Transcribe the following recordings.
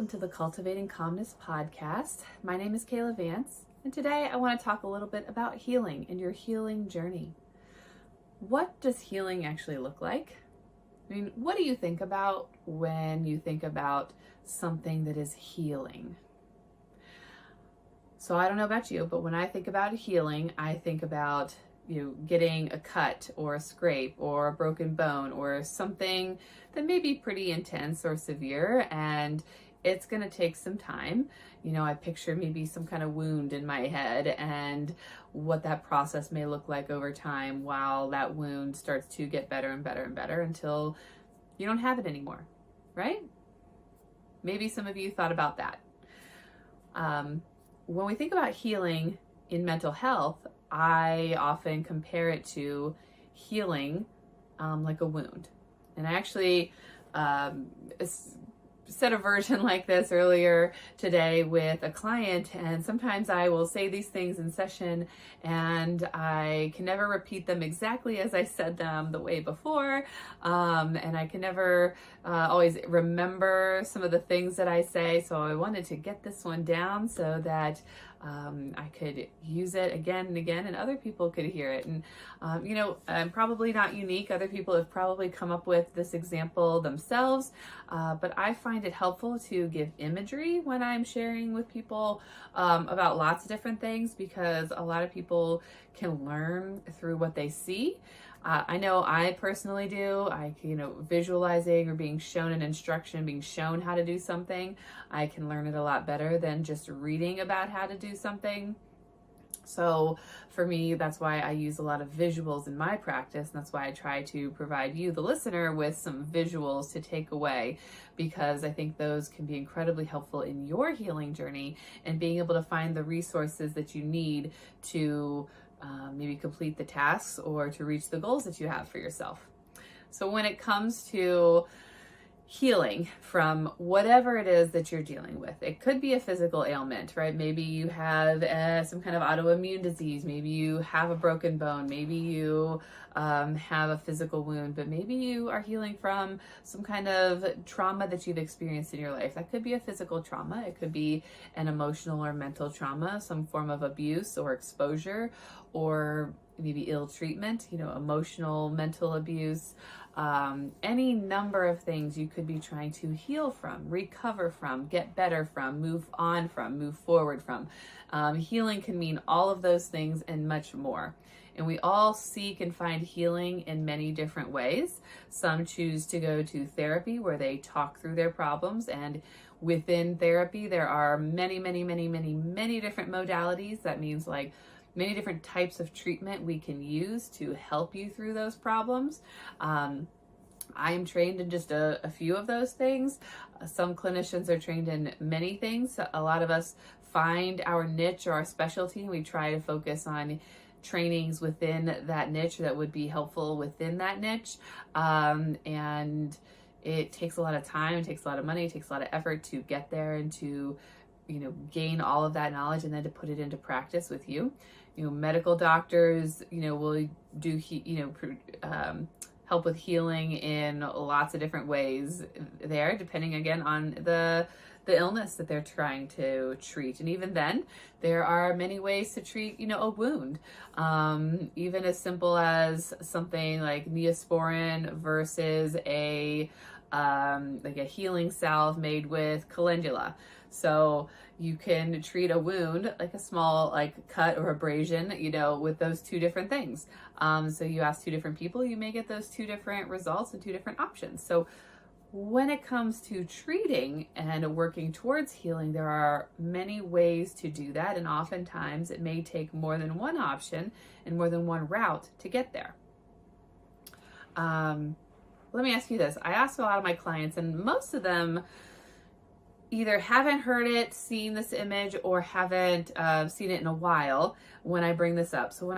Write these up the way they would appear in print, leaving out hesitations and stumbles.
welcome to the Cultivating Calmness Podcast. My name is Kaela Vance, and today I want to talk a little bit about healing and your healing journey. What does healing actually look like? I mean, what do you think about when you think about something that is healing? So I don't know about you, but when I think about healing, I think about getting a cut or a scrape or a broken bone or something that may be pretty intense or severe, and it's going to take some time. I picture maybe some kind of wound in my head and what that process may look like over time while that wound starts to get better and better and better until you don't have it anymore, right? Maybe some of you thought about that. When we think about healing in mental health, I often compare it to healing like a wound. And I actually said a version like this earlier today with a client, and sometimes I will say these things in session and I can never repeat them exactly as I said them the way before, and I can never always remember some of the things that I say, so I wanted to get this one down so that I could use it again and again and other people could hear it. And I'm probably not unique. Other people have probably come up with this example themselves, but I find it helpful to give imagery when I'm sharing with people about lots of different things, because a lot of people can learn through what they see. I know I personally do. Visualizing or being shown an instruction, being shown how to do something, I can learn it a lot better than just reading about how to do something. So for me, that's why I use a lot of visuals in my practice. And that's why I try to provide you, the listener, with some visuals to take away, because I think those can be incredibly helpful in your healing journey and being able to find the resources that you need to maybe complete the tasks or to reach the goals that you have for yourself. So when it comes to healing from whatever it is that you're dealing with, it could be a physical ailment, right? Maybe you have some kind of autoimmune disease. Maybe you have a broken bone. Maybe you have a physical wound, but maybe you are healing from some kind of trauma that you've experienced in your life. That could be a physical trauma. It could be an emotional or mental trauma, some form of abuse or exposure, or maybe ill treatment, emotional, mental abuse, any number of things you could be trying to heal from, recover from, get better from, move on from, move forward from. Healing can mean all of those things and much more. And we all seek and find healing in many different ways. Some choose to go to therapy where they talk through their problems, and within therapy there are many, many, many, many, many different modalities. That means like many different types of treatment we can use to help you through those problems. I am trained in just a few of those things. Some clinicians are trained in many things. A lot of us find our niche or our specialty, and we try to focus on trainings within that niche that would be helpful within that niche. And it takes a lot of time, it takes a lot of money, it takes a lot of effort to get there and to gain all of that knowledge and then to put it into practice with you. Medical doctors, will do, help with healing in lots of different ways there, depending again on the illness that they're trying to treat. And even then, there are many ways to treat, a wound. Even as simple as something like Neosporin versus a healing salve made with calendula. So you can treat a wound, like a small cut or abrasion, with those two different things. So you ask two different people, you may get those two different results and two different options. So when it comes to treating and working towards healing, there are many ways to do that. And oftentimes it may take more than one option and more than one route to get there. Let me ask you this. I ask a lot of my clients, and most of them either haven't heard it, seen this image, or haven't seen it in a while when I bring this up. So when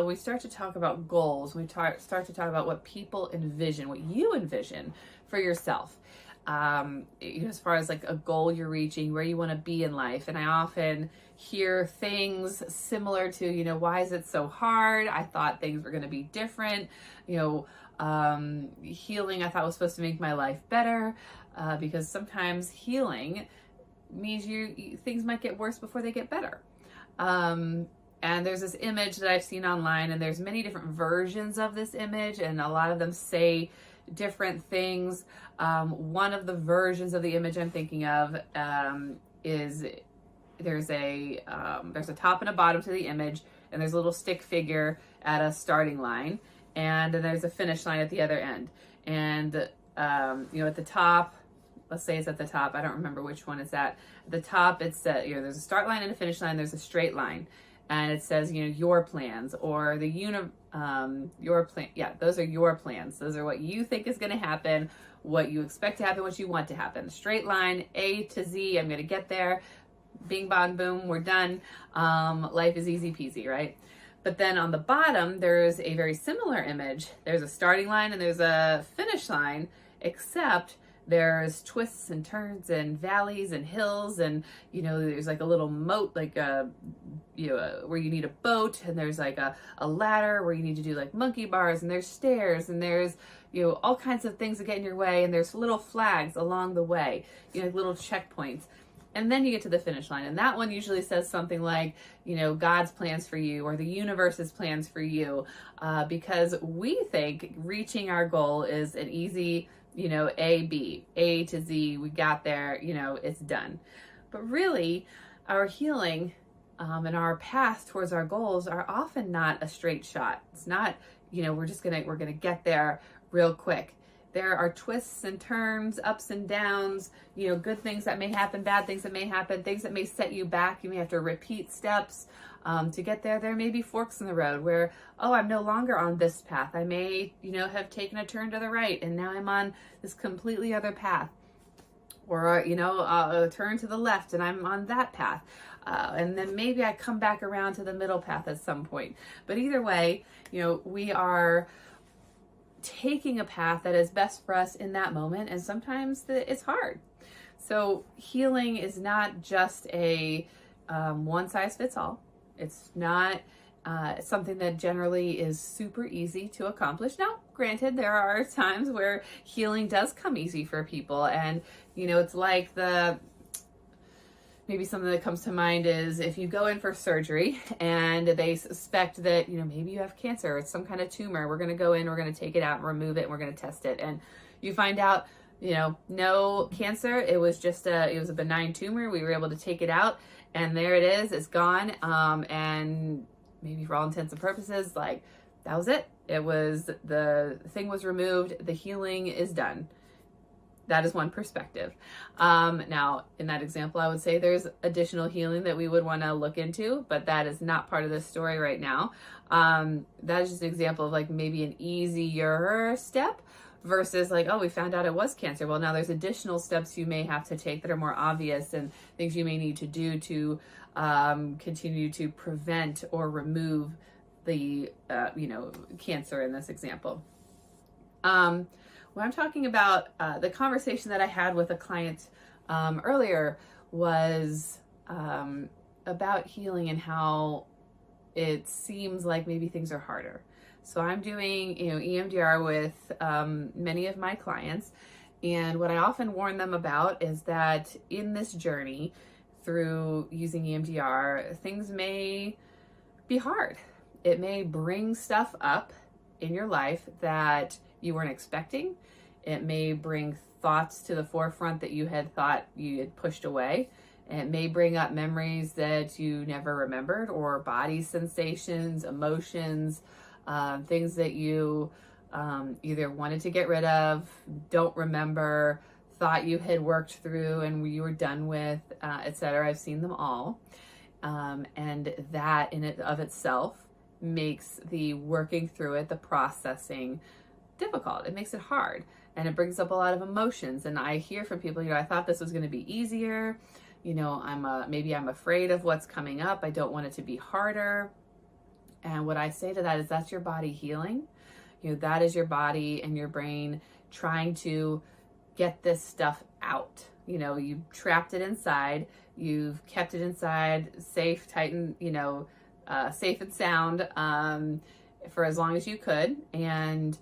we start to talk about goals, we start to talk about what people envision, what you envision for yourself, as far as like a goal you're reaching, where you want to be in life. And I often hear things similar to, why is it so hard? I thought things were going to be different. Healing I thought was supposed to make my life better. because sometimes healing means things might get worse before they get better. And there's this image that I've seen online, and there's many different versions of this image, and a lot of them say different things. One of the versions of the image I'm thinking of is there's a top and a bottom to the image, and there's a little stick figure at a starting line, and then there's a finish line at the other end. And at the top, let's say it's at the top, I don't remember which one is that. At the top, it's there's a start line and a finish line. There's a straight line, and it says your plans, or your plan. Yeah, those are your plans. Those are what you think is going to happen, what you expect to happen, what you want to happen. Straight line, A to Z. I'm going to get there. Bing, bong, boom, we're done. Life is easy peasy, right? But then on the bottom, there's a very similar image. There's a starting line and there's a finish line, except there's twists and turns and valleys and hills, and there's like a little moat, like where you need a boat, and there's like a ladder where you need to do like monkey bars, and there's stairs, and there's all kinds of things that get in your way, and there's little flags along the way, little checkpoints. And then you get to the finish line, and that one usually says something like, God's plans for you, or the universe's plans for you, because we think reaching our goal is an easy, A to Z, we got there, it's done. But really, our healing and our path towards our goals are often not a straight shot. It's not, we're gonna get there real quick. There are twists and turns, ups and downs, good things that may happen, bad things that may happen, things that may set you back. You may have to repeat steps to get there. There may be forks in the road where, I'm no longer on this path. I may, have taken a turn to the right, and now I'm on this completely other path. Or, a turn to the left, and I'm on that path. And then maybe I come back around to the middle path at some point. But either way, we are taking a path that is best for us in that moment, and sometimes it's hard. So healing is not just a one size fits all. It's not something that generally is super easy to accomplish. Now, granted, there are times where healing does come easy for people, and it's like maybe something that comes to mind is if you go in for surgery and they suspect that, maybe you have cancer or it's some kind of tumor, we're going to go in, we're going to take it out and remove it, and we're going to test it. And you find out, no cancer. It was just it was a benign tumor. We were able to take it out, and there it is. It's gone. And maybe for all intents and purposes, like, that was it. The thing was removed. The healing is done. That is one perspective. Now, in that example, I would say there's additional healing that we would want to look into, but that is not part of this story right now. That is just an example of like maybe an easier step versus like, we found out it was cancer. Well, now there's additional steps you may have to take that are more obvious, and things you may need to do to continue to prevent or remove the, cancer in this example. When I'm talking about the conversation that I had with a client earlier was about healing and how it seems like maybe things are harder. So I'm doing, EMDR with many of my clients, and what I often warn them about is that in this journey through using EMDR, things may be hard. It may bring stuff up in your life that you weren't expecting. It may bring thoughts to the forefront that you had thought you had pushed away. It may bring up memories that you never remembered, or body sensations, emotions, things that you either wanted to get rid of, don't remember, thought you had worked through and you were done with, etc. I've seen them all. And that in and of itself makes the working through it, the processing, difficult. It makes it hard, and it brings up a lot of emotions. And I hear from people, I thought this was going to be easier. Maybe I'm afraid of what's coming up. I don't want it to be harder. And what I say to that is that's your body healing. That is your body and your brain trying to get this stuff out. You trapped it inside, you've kept it inside, safe, tight, and, safe and sound for as long as you could. And,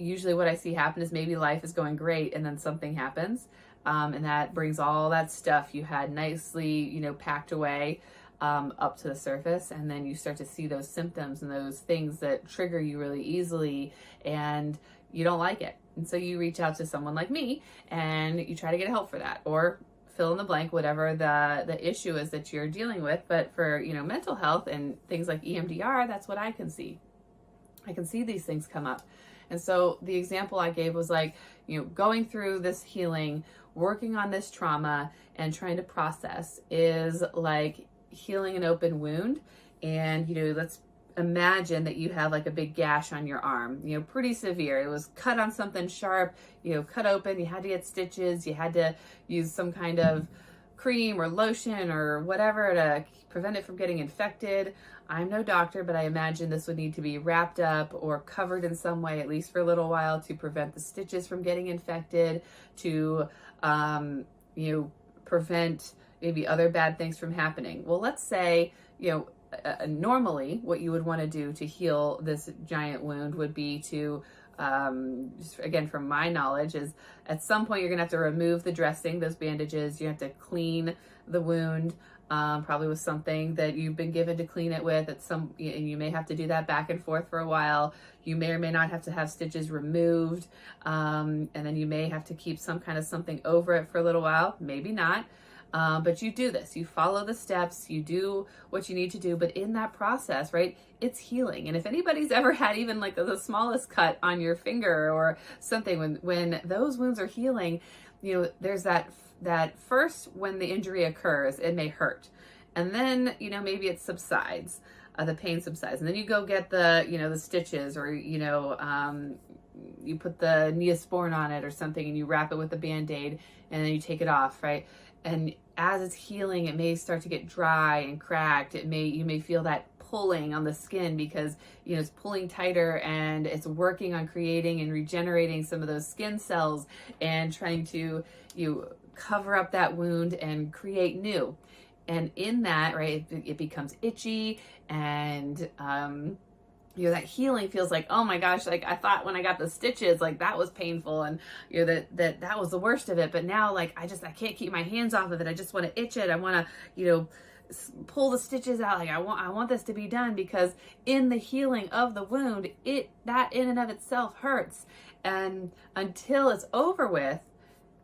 usually what I see happen is maybe life is going great and then something happens. And that brings all that stuff you had nicely, packed away up to the surface. And then you start to see those symptoms and those things that trigger you really easily, and you don't like it. And so you reach out to someone like me and you try to get help for that, or fill in the blank, whatever the issue is that you're dealing with. But for, mental health and things like EMDR, that's what I can see. I can see these things come up. And so the example I gave was like, going through this healing, working on this trauma and trying to process is like healing an open wound. And, let's imagine that you have like a big gash on your arm, pretty severe. It was cut on something sharp, cut open. You had to get stitches. You had to use some kind of cream or lotion or whatever to prevent it from getting infected. I'm no doctor, but I imagine this would need to be wrapped up or covered in some way, at least for a little while, to prevent the stitches from getting infected, to, prevent maybe other bad things from happening. Well, let's say, normally what you would want to do to heal this giant wound would be to, just again, from my knowledge, is at some point you're going to have to remove the dressing, those bandages. You have to clean the wound, probably with something that you've been given to clean it with. And you may have to do that back and forth for a while. You may or may not have to have stitches removed. And then you may have to keep some kind of something over it for a little while, maybe not. But you do this, you follow the steps, you do what you need to do. But in that process, right, it's healing. And if anybody's ever had even like the smallest cut on your finger or something, when those wounds are healing, there's that first, when the injury occurs, it may hurt. And then, maybe it subsides, the pain subsides. And then you go get the stitches, or, you put the Neosporin on it or something, and you wrap it with a Band-Aid, and then you take it off, right? And as it's healing, it may start to get dry and cracked. You may feel that pulling on the skin because, it's pulling tighter, and it's working on creating and regenerating some of those skin cells and trying to, cover up that wound and create new. And in that, right, it becomes itchy, and, that healing feels like, oh my gosh, like I thought when I got the stitches, like that was painful, and that was the worst of it. But now, like, I can't keep my hands off of it. I just want to itch it. I want to, pull the stitches out. Like I want this to be done, because in the healing of the wound, that in and of itself hurts. And until it's over with,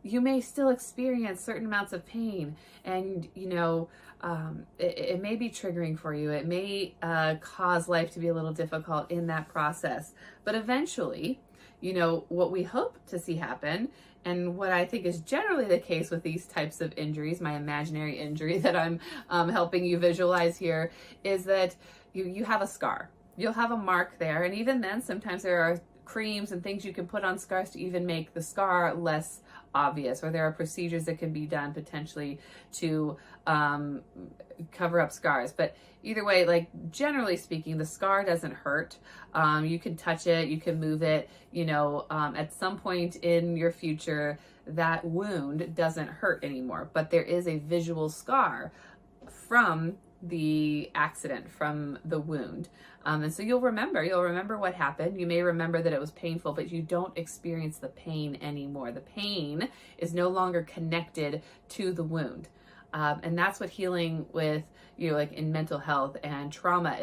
you may still experience certain amounts of pain, and it may be triggering for you. It may cause life to be a little difficult in that process. But eventually, what we hope to see happen, and what I think is generally the case with these types of injuries, my imaginary injury that I'm helping you visualize here, is that you have a scar. You'll have a mark there, and even then, sometimes there are creams and things you can put on scars to even make the scar less obvious, or there are procedures that can be done potentially to cover up scars. But either way, like generally speaking, the scar doesn't hurt. You can touch it, you can move it, at some point in your future, that wound doesn't hurt anymore, but there is a visual scar from the accident, from the wound. And so you'll remember what happened. You may remember that it was painful, but you don't experience the pain anymore. The pain is no longer connected to the wound. And that's what healing with, like in mental health and trauma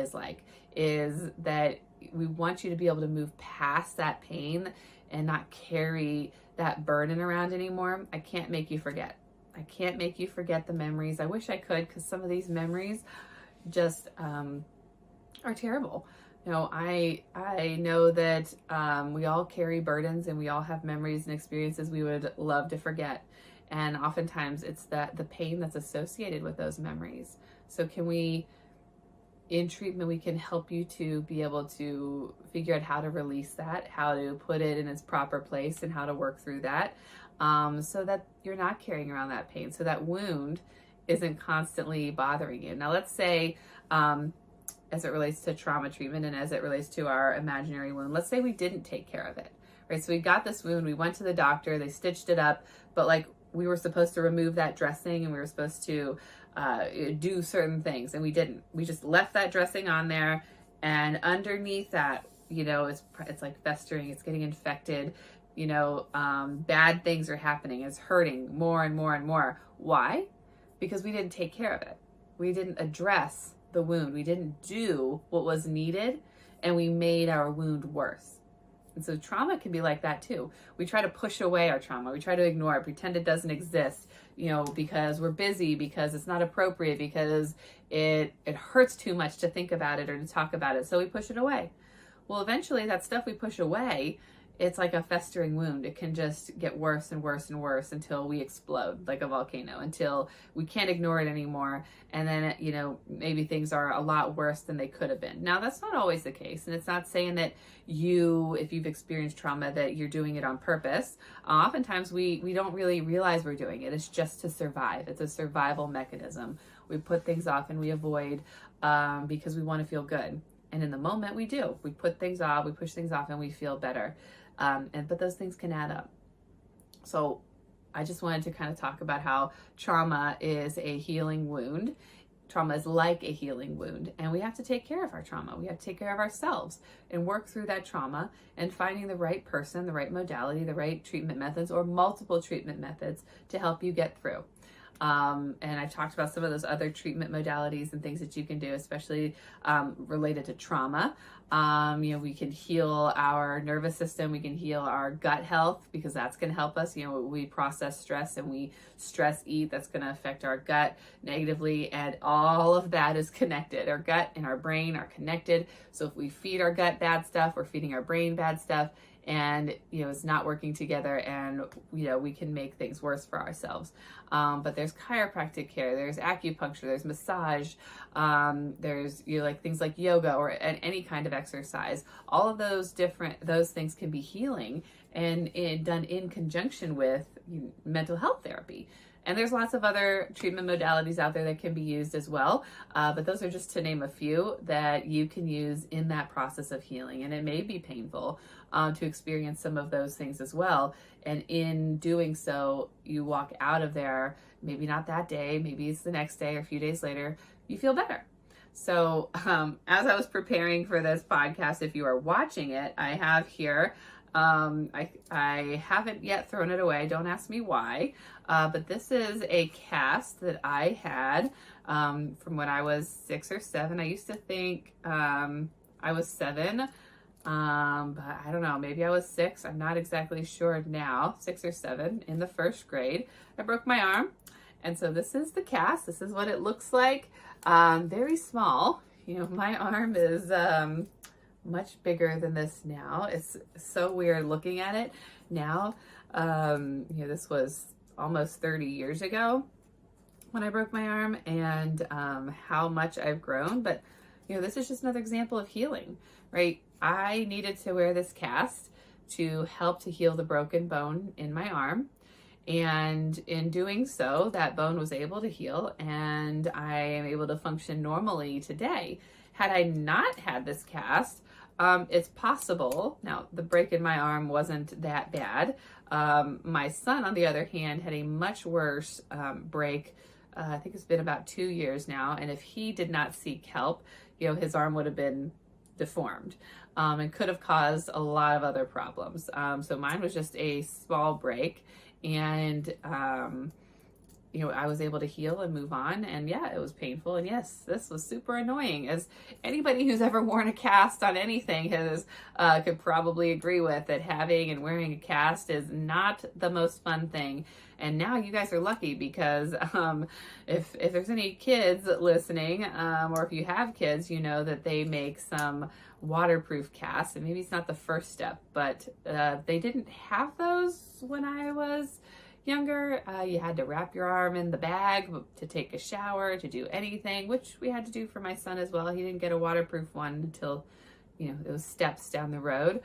is that we want you to be able to move past that pain and not carry that burden around anymore. I can't make you forget. I can't make you forget the memories. I wish I could, because some of these memories just are terrible. I know that we all carry burdens, and we all have memories and experiences we would love to forget. And oftentimes it's the pain that's associated with those memories. So in treatment, we can help you to be able to figure out how to release that, how to put it in its proper place, and how to work through that, so that you're not carrying around that pain, so that wound isn't constantly bothering you. Now, let's say, as it relates to trauma treatment and as it relates to our imaginary wound, let's say we didn't take care of it, right? So we got this wound, we went to the doctor, they stitched it up, but like we were supposed to remove that dressing, and we were supposed to do certain things, and we didn't. We just left that dressing on there, and underneath that it's like festering, it's getting infected, bad things are happening, it's hurting more and more and more. Why? Because we didn't take care of it. We didn't address the wound. We didn't do what was needed, and we made our wound worse. And so trauma can be like that too. We try to push away our trauma. We try to ignore it, pretend it doesn't exist, because we're busy, because it's not appropriate, because it hurts too much to think about it or to talk about it. So we push it away. Well, eventually that stuff we push away, it's like a festering wound. It can just get worse and worse and worse until we explode like a volcano, until we can't ignore it anymore. And then, maybe things are a lot worse than they could have been. Now, that's not always the case. And it's not saying that if you've experienced trauma, that you're doing it on purpose. Oftentimes we don't really realize we're doing it. It's just to survive. It's a survival mechanism. We put things off and we avoid because we want to feel good. And in the moment we do. We put things off, we push things off, and we feel better. But those things can add up. So I just wanted to kind of talk about how trauma is a healing wound. Trauma is like a healing wound, and we have to take care of our trauma. We have to take care of ourselves and work through that trauma and finding the right person, the right modality, the right treatment methods, or multiple treatment methods to help you get through. And I've talked about some of those other treatment modalities and things that you can do, especially related to trauma. We can heal our nervous system. We can heal our gut health, because that's going to help us. We process stress and we stress eat. That's going to affect our gut negatively. And all of that is connected. Our gut and our brain are connected. So if we feed our gut bad stuff, we're feeding our brain bad stuff. And, it's not working together, and, we can make things worse for ourselves. But there's chiropractic care, there's acupuncture, there's massage, there's, things like yoga or any kind of exercise. All of those things can be healing and done in conjunction with mental health therapy. And there's lots of other treatment modalities out there that can be used as well. But those are just to name a few that you can use in that process of healing. And it may be painful to experience some of those things as well. And in doing so, you walk out of there, maybe not that day, maybe it's the next day or a few days later, you feel better. So as I was preparing for this podcast, if you are watching it, I have here, I haven't yet thrown it away. Don't ask me why. But this is a cast that I had from when I was 6 or 7. I used to think I was 7, but I don't know. Maybe I was 6. I'm not exactly sure now. 6 or 7 in the 1st grade. I broke my arm. And so this is the cast. This is what it looks like. Very small. My arm is much bigger than this now. It's so weird looking at it now. This was almost 30 years ago when I broke my arm, and how much I've grown. But this is just another example of healing, right? I needed to wear this cast to help to heal the broken bone in my arm. And in doing so, that bone was able to heal, and I am able to function normally today. Had I not had this cast, it's possible. Now, the break in my arm wasn't that bad. My son, on the other hand, had a much worse break. I think it's been about 2 years now. And if he did not seek help, his arm would have been deformed and could have caused a lot of other problems. So mine was just a small break, and I was able to heal and move on. And yeah, it was painful. And yes, this was super annoying, as anybody who's ever worn a cast on anything could probably agree with, that having and wearing a cast is not the most fun thing. And now you guys are lucky, because if there's any kids listening, or if you have kids, that they make some waterproof casts. And maybe it's not the first step, but they didn't have those when I was younger. You had to wrap your arm in the bag to take a shower, to do anything, which we had to do for my son as well. He didn't get a waterproof one until, it was steps down the road.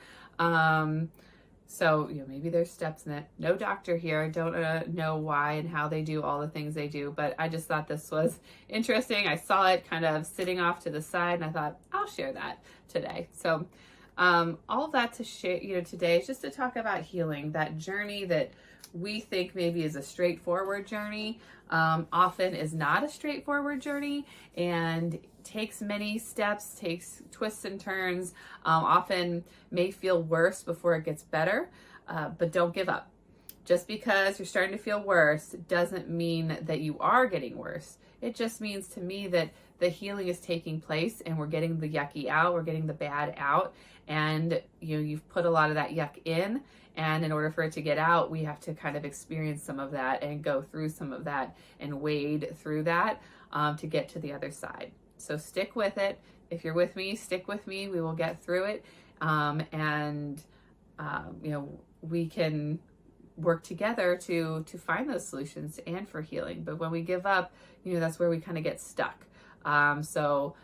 So, maybe there's steps in it. No doctor here. I don't know why and how they do all the things they do, but I just thought this was interesting. I saw it kind of sitting off to the side, and I thought, I'll share that today. So, all of that to share, today is just to talk about healing, that journey that we think maybe is a straightforward journey, often is not a straightforward journey and takes many steps, takes twists and turns, often may feel worse before it gets better, but don't give up. Just because you're starting to feel worse doesn't mean that you are getting worse. It just means to me that the healing is taking place and we're getting the yucky out, we're getting the bad out, and you've put a lot of that yuck in, and in order for it to get out, we have to kind of experience some of that and go through some of that and wade through that to get to the other side. So stick with it. If you're with me, stick with me. We will get through it, we can work together to find those solutions and for healing. But when we give up, that's where we kind of get stuck. So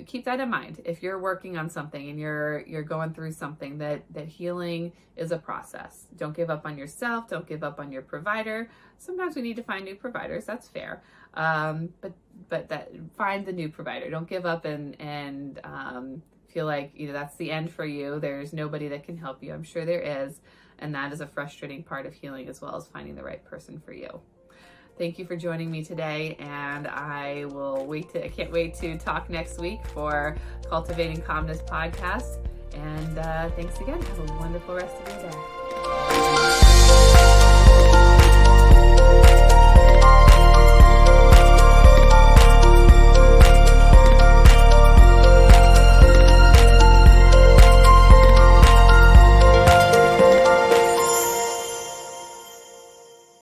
keep that in mind. If you're working on something and you're going through something, that healing is a process. Don't give up on yourself. Don't give up on your provider. Sometimes we need to find new providers. That's fair. But find the new provider. Don't give up and feel like that's the end for you. There's nobody that can help you. I'm sure there is. And that is a frustrating part of healing, as well as finding the right person for you. Thank you for joining me today, and I can't wait to talk next week for Cultivating Calmness Podcast. And thanks again. Have a wonderful rest of your day.